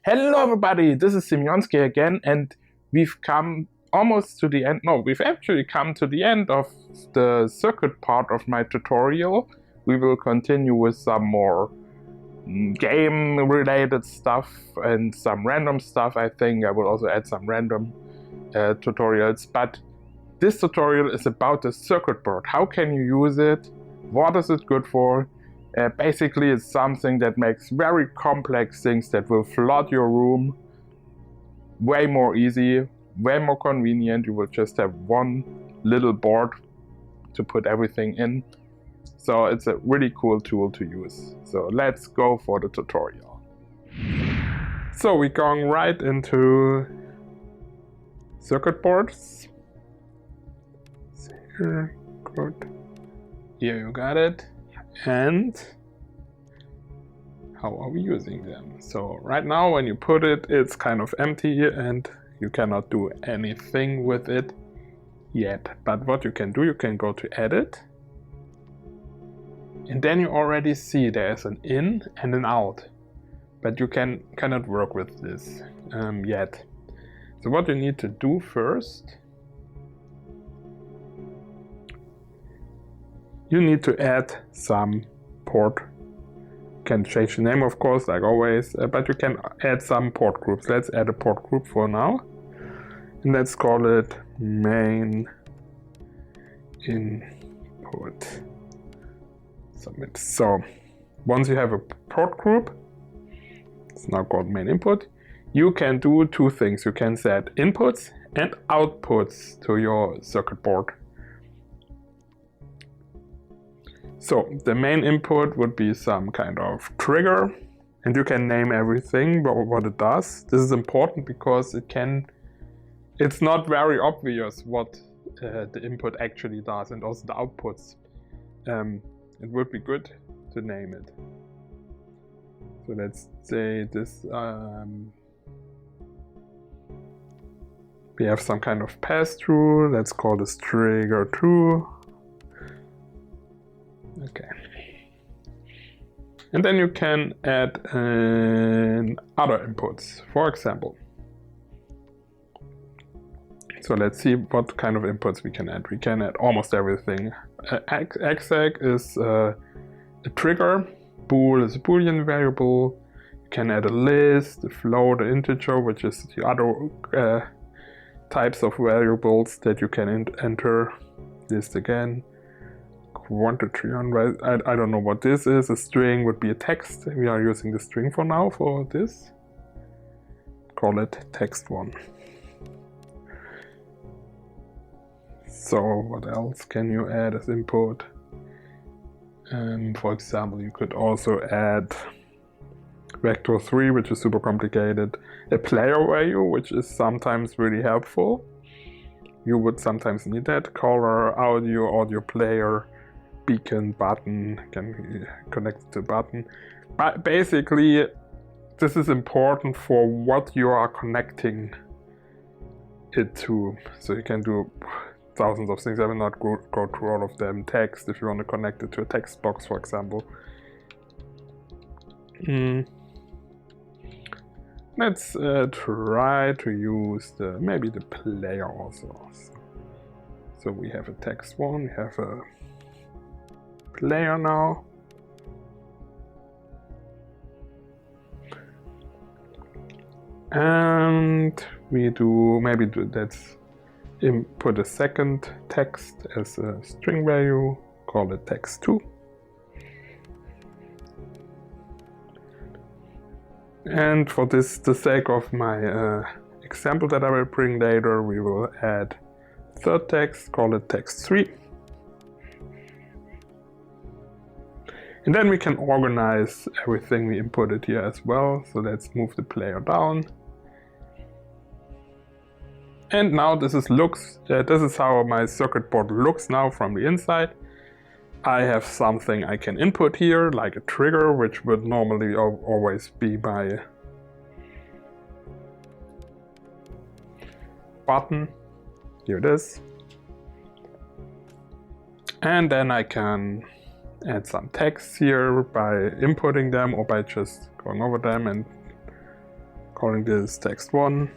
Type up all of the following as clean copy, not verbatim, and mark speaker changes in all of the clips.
Speaker 1: Hello everybody, this is Simeonski again, and we've come almost to the end. No, we've actually come to the end of the circuit part of my tutorial. We will continue with some more game-related stuff and some random stuff. I think I will also add some random tutorials, but this tutorial is about the circuit board. How can you use it? What is it good for? Basically, it's something that makes very complex things that will flood your room way more easy, way more convenient. You will just have one little board to put everything in. So it's a really cool tool to use. So let's go for the tutorial. So we're going right into circuit boards. Here, good. Here you got it. And how are we using them? So right now when you put it, it's kind of empty and you cannot do anything with it yet. But what you can do, you can go to edit, and then you already see there's an in and an out, but you cannot work with this yet. So what you need to do first, you need to add some port. You can change the name, of course, like always, but you can add some port groups. Let's add a port group for now, and let's call it main input. Submit. So once you have a port group, it's now called main input, you can do two things. You can set inputs and outputs to your circuit board. So the main input would be some kind of trigger, and you can name everything but what it does. This is important because it's not very obvious what the input actually does, and also the outputs. It would be good to name it. So let's say this, we have some kind of pass-through. Let's call this trigger true. Okay, and then you can add other inputs, for example. So let's see what kind of inputs we can add. We can add almost everything. Exec is a trigger, bool is a boolean variable. You can add a list, a float, an integer, which is the other types of variables that you can enter. List again. Quantity on, I don't know what this is. A string would be a text. We are using the string for now for this. Call it text1. So what else can you add as input? For example, you could also add vector3, which is super complicated. A player value, which is sometimes really helpful. You would sometimes need that. Color, audio player, beacon, button, can connect to button. But basically, this is important for what you are connecting it to. So you can do thousands of things. I will not go through all of them. Text, if you want to connect it to a text box, for example. Let's try to use maybe the player also. So we have a text one, we have a player now. And we do, let's input a second text as a string value, call it text2. And for the sake of my example that I will bring later, we will add third text, call it text3. And then we can organize everything we inputted here as well. So let's move the player down. And now this is how my circuit board looks now from the inside. I have something I can input here, like a trigger, which would normally always be my button. Here it is. And then I can add some text here by inputting them or by just going over them and calling this text 1.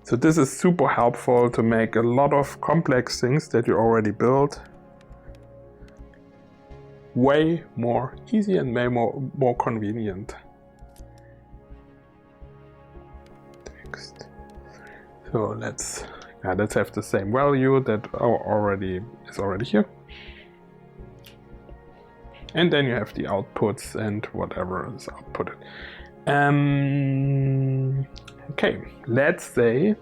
Speaker 1: So this is super helpful to make a lot of complex things that you already built way more easy and way more convenient. Text. So let's have the same value that is already here. And then you have the outputs and whatever is outputted. Okay, let's say,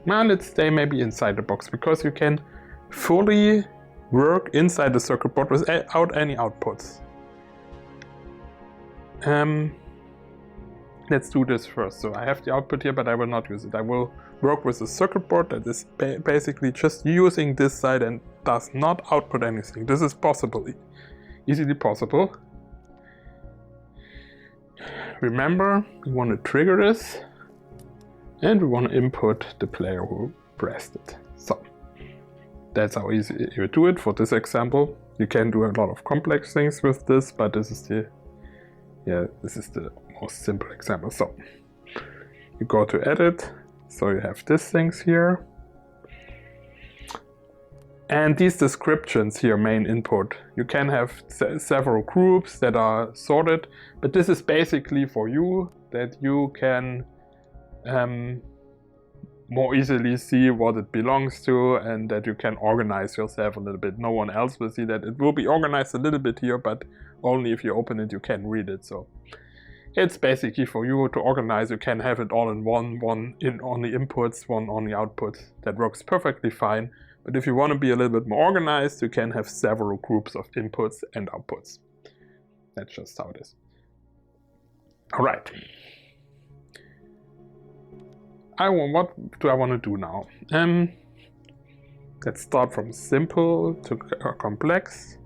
Speaker 1: well, let's stay maybe inside the box, because you can fully work inside the circuit board without any outputs. Let's do this first. So I have the output here, but I will not use it. I will work with a circuit board that is basically just using this side and does not output anything. This is possible, easily possible. Remember, we want to trigger this, and we want to input the player who pressed it. So that's how easy you do it for this example. You can do a lot of complex things with this, but this is the most simple example. So you go to edit, so you have these things here. And these descriptions here, main input, you can have several groups that are sorted, but this is basically for you, that you can more easily see what it belongs to, and that you can organize yourself a little bit. No one else will see that. It will be organized a little bit here, but only if you open it you can read it. So it's basically for you to organize. You can have it all in one on the inputs, one on the outputs. That works perfectly fine. But if you want to be a little bit more organized, you can have several groups of inputs and outputs. That's just how it is. All right. What do I want to do now? Let's start from simple to complex.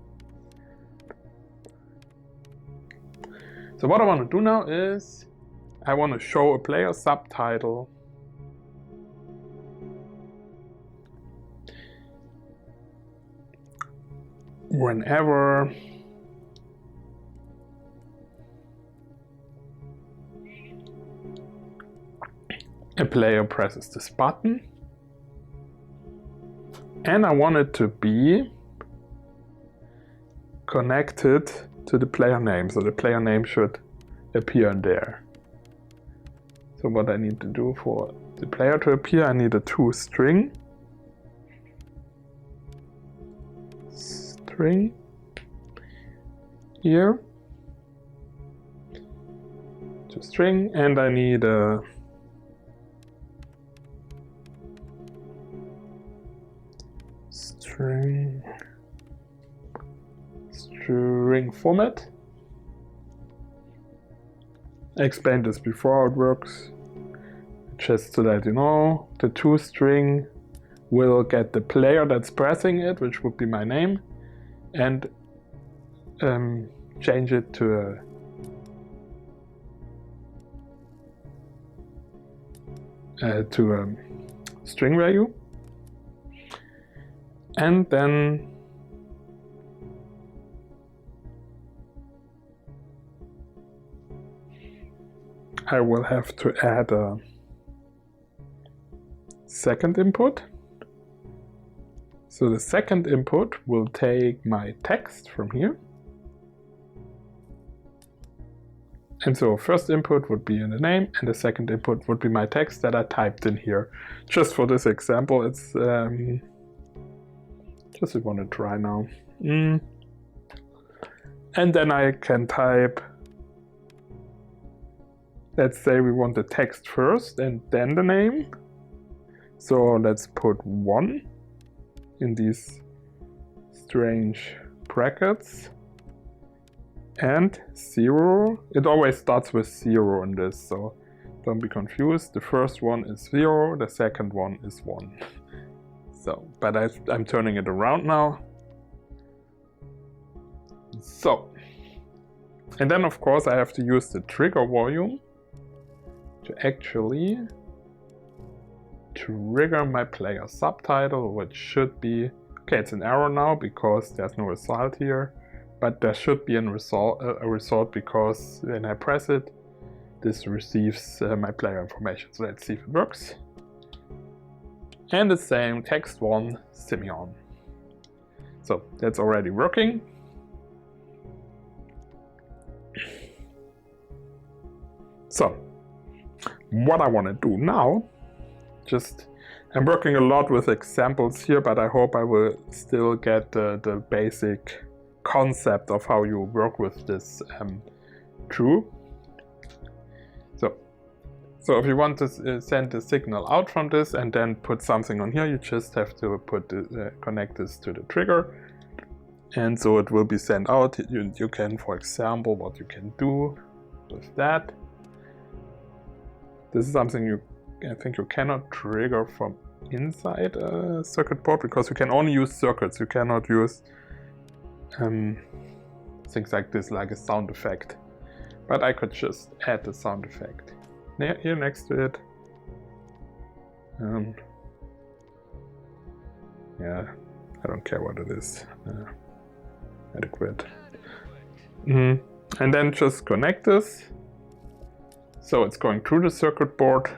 Speaker 1: So what I want to do now is I want to show a player subtitle whenever a player presses this button, and I want it to be connected to the player name, so the player name should appear in there. So what I need to do for the player to appear, I need a toString here, toString, and I need a string format. I explained this before how it works. Just so that you know, the toString will get the player that's pressing it, which would be my name, and change it to a string value, and then I will have to add a second input. So the second input will take my text from here. And so first input would be in the name, and the second input would be my text that I typed in here. Just for this example, it's just want to try now. And then I can type, let's say we want the text first and then the name. So let's put 1 in these strange brackets, and 0. It always starts with 0 in this, so don't be confused. The first one is 0, the second one is 1. So, but I'm turning it around now. So, and then of course I have to use the trigger volume to actually trigger my player subtitle, which should be, okay, it's an error now because there's no result here. but there should be a result because when I press it, this receives my player information. So let's see if it works. And the same, text1 semion. So that's already working. So what I want to do now, I'm working a lot with examples here, but I hope I will still get the basic concept of how you work with this true. So if you want to send the signal out from this and then put something on here, you just have to connect this to the trigger, and so it will be sent out. You can, for example, what you can do with that. This is something I think you cannot trigger from inside a circuit board because you can only use circuits. You cannot use things like this, like a sound effect. But I could just add the sound effect here next to it. Yeah, I don't care what it is. Adequate. And then just connect this. So it's going through the circuit board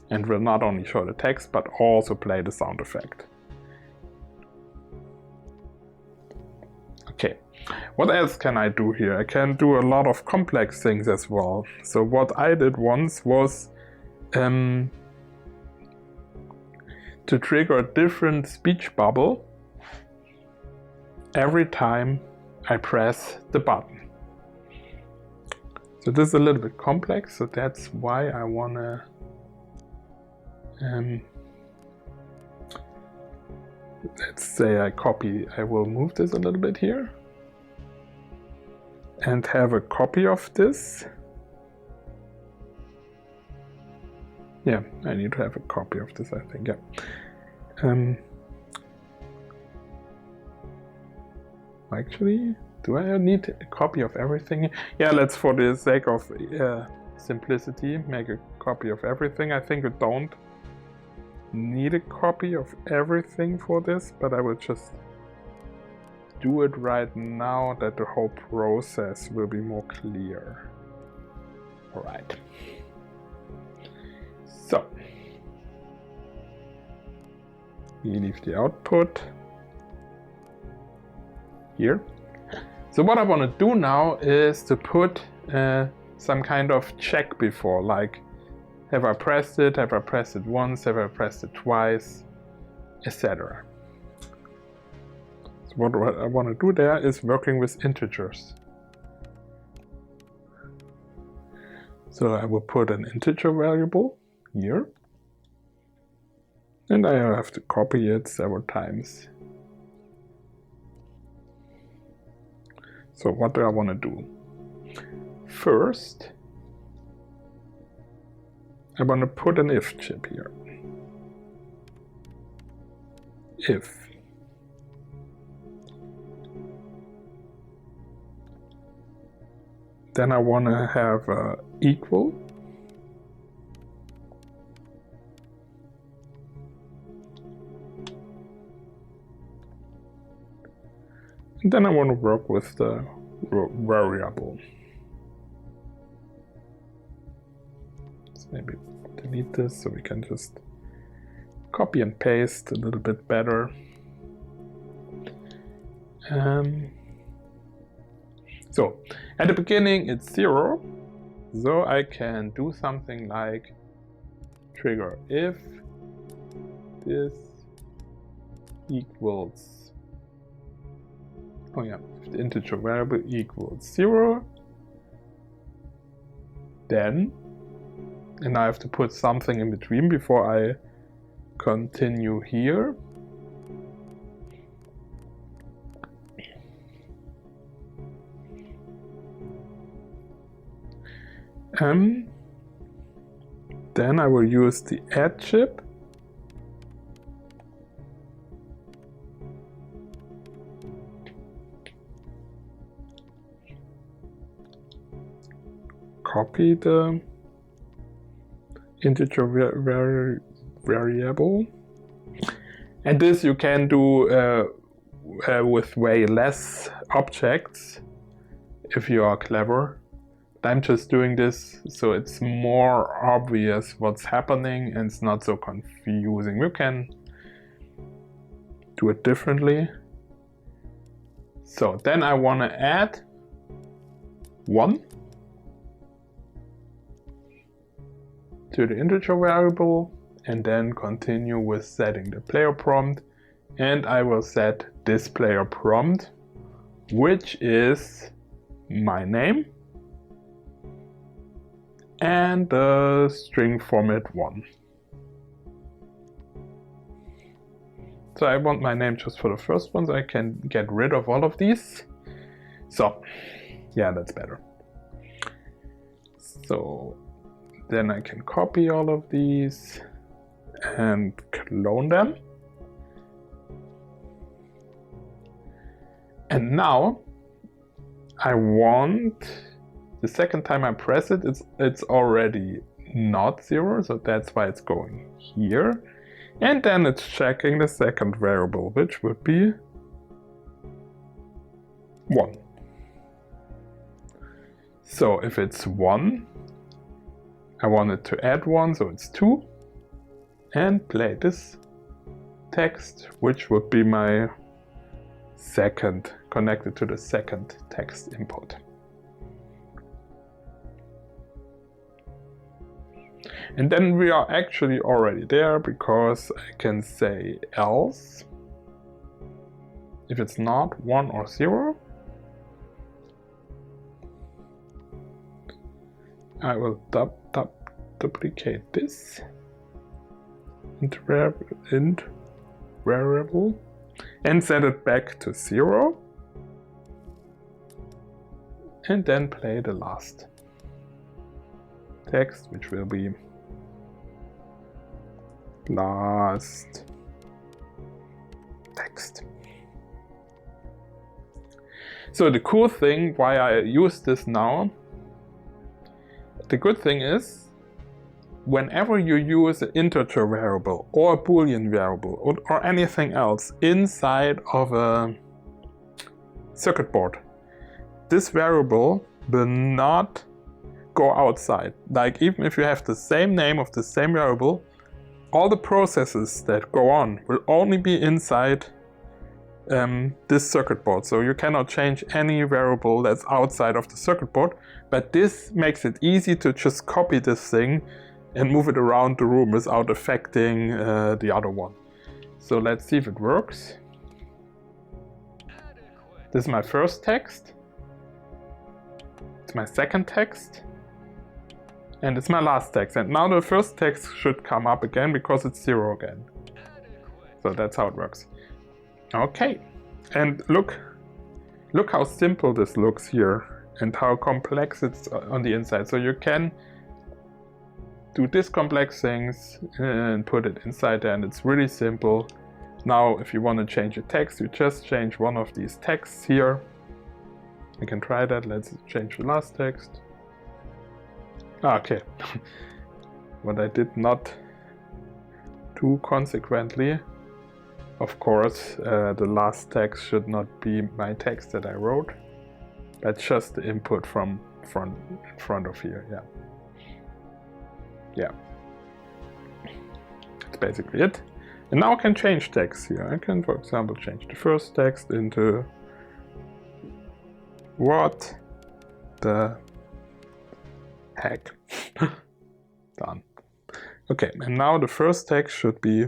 Speaker 1: and will not only show the text but also play the sound effect. Okay, what else can I do here? I can do a lot of complex things as well. So what I did once was to trigger a different speech bubble every time I press the button. So this is a little bit complex, so that's why I wanna let's say I will move this a little bit here and have a copy of this. Yeah, I need to have a copy of this, I think, yeah. Actually, do I need a copy of everything? Yeah, let's, for the sake of simplicity, make a copy of everything. I think we don't need a copy of everything for this, but I will just do it right now that the whole process will be more clear. All right. So we leave the output here. So what I want to do now is to put some kind of check before, like, have I pressed it? Have I pressed it once? Have I pressed it twice? Etc. So what I want to do there is working with integers. So I will put an integer variable here, and I have to copy it several times. So what do I want to do? First, I want to put an if chip here. If. Then I want to have equal. And then I want to work with the variable. Let's maybe delete this so we can just copy and paste a little bit better. So at the beginning it's 0, so I can do something like trigger if this equals, oh yeah, if the integer variable equals 0, then, and I have to put something in between before I continue here. Then I will use the add chip. Copy the integer variable. And this you can do with way less objects if you are clever. I'm just doing this so it's more obvious what's happening and it's not so confusing. You can do it differently. So then I want to add 1 to the integer variable and then continue with setting the player prompt, and I will set this player prompt, which is my name and the string format 1. So I want my name just for the first one so I can get rid of all of these. So yeah, that's better. So then I can copy all of these and clone them. And now I want, the second time I press it, it's already not 0, so that's why it's going here. And then it's checking the second variable, which would be 1. So if it's 1, I want it to add 1, so it's 2. And play this text, which would be my second, connected to the second text input. And then we are actually already there, because I can say else if it's not 1 or 0. I will duplicate this int variable and set it back to 0, and then play the last text, which will be last text. So the cool thing why I use this now, the good thing is, whenever you use an integer variable or a boolean variable or anything else inside of a circuit board, this variable will not go outside. Like, even if you have the same name of the same variable, all the processes that go on will only be inside this circuit board. So you cannot change any variable that's outside of the circuit board, but this makes it easy to just copy this thing and move it around the room without affecting the other one. So let's see if it works. This is my first text. It's my second text. And it's my last text. And now the first text should come up again because it's 0 again. So that's how it works. Okay. And look how simple this looks here and how complex it's on the inside. So you can do these complex things and put it inside there, and it's really simple. Now if you want to change a text, you just change one of these texts here. You can try that. Let's change the last text. Okay. What I did not do consequently, of course, the last text should not be my text that I wrote, but just the input from in front of here. Yeah. That's basically it. And now I can change text here. I can, for example, change the first text into what the heck. Done. Okay, and now the first text should be,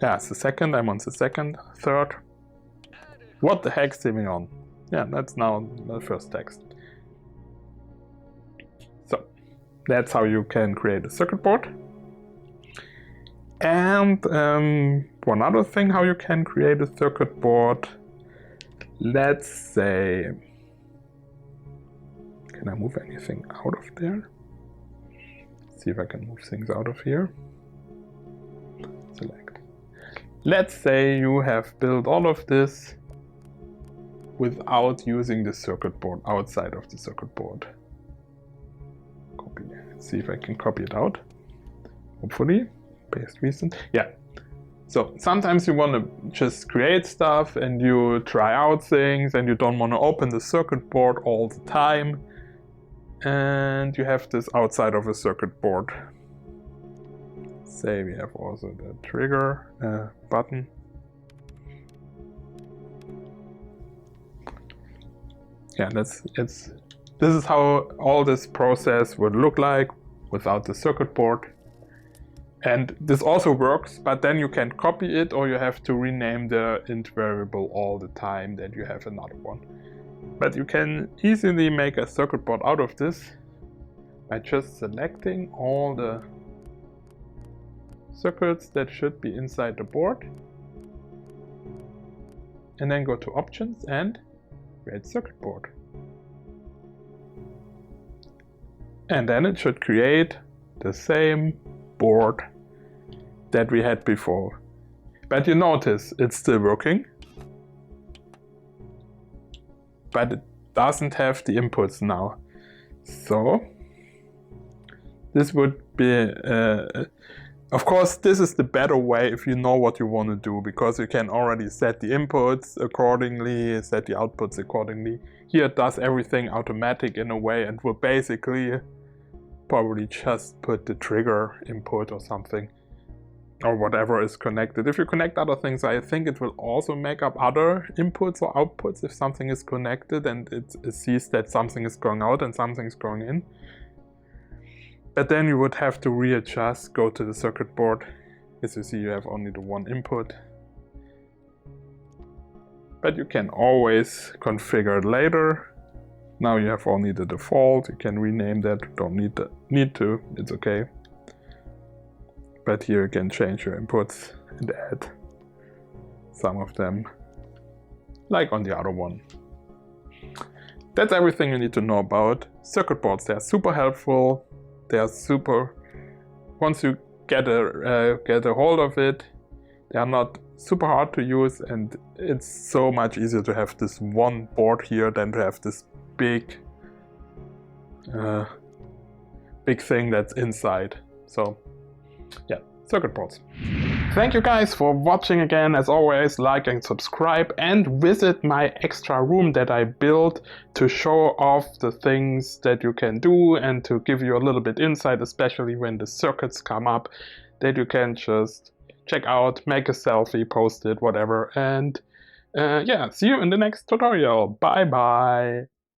Speaker 1: yeah, it's the second. I'm on the second. Third. What the heck's going on? Yeah, that's now the first text. So that's how you can create a circuit board. And one other thing how you can create a circuit board. Let's say, can I move anything out of there? See if I can move things out of here. Select. Let's say you have built all of this without using the circuit board, outside of the circuit board. Copy. Let's see if I can copy it out. Hopefully. Paste recent. Yeah. So sometimes you want to just create stuff and you try out things and you don't want to open the circuit board all the time. And you have this outside of a circuit board. Say we have also the trigger button. Yeah, this is how all this process would look like without the circuit board. And this also works, but then you can copy it, or you have to rename the int variable all the time that you have another one. But you can easily make a circuit board out of this by just selecting all the circuits that should be inside the board. And then go to options and create circuit board. And then it should create the same board that we had before. But you notice it's still working, but it doesn't have the inputs now. So this would be, of course, this is the better way if you know what you want to do, because you can already set the inputs accordingly, set the outputs accordingly. Here it does everything automatic in a way and will basically probably just put the trigger input or something, or whatever is connected. If you connect other things, I think it will also make up other inputs or outputs if something is connected and it sees that something is going out and something is going in. But then you would have to readjust, go to the circuit board. As you see, you have only the one input. But you can always configure it later. Now you have only the default. You can rename that. Don't need to. It's okay. But here you can change your inputs and add some of them, like on the other one. That's everything you need to know about circuit boards. They are super helpful. They are super. Once you get a hold of it, they are not super hard to use, and it's so much easier to have this one board here than to have this big thing that's inside. So yeah, circuit boards. Thank you guys for watching again. As always, like and subscribe, and visit my extra room that I built to show off the things that you can do and to give you a little bit insight, especially when the circuits come up, that you can just check out, make a selfie, post it, whatever. And yeah, see you in the next tutorial. Bye bye.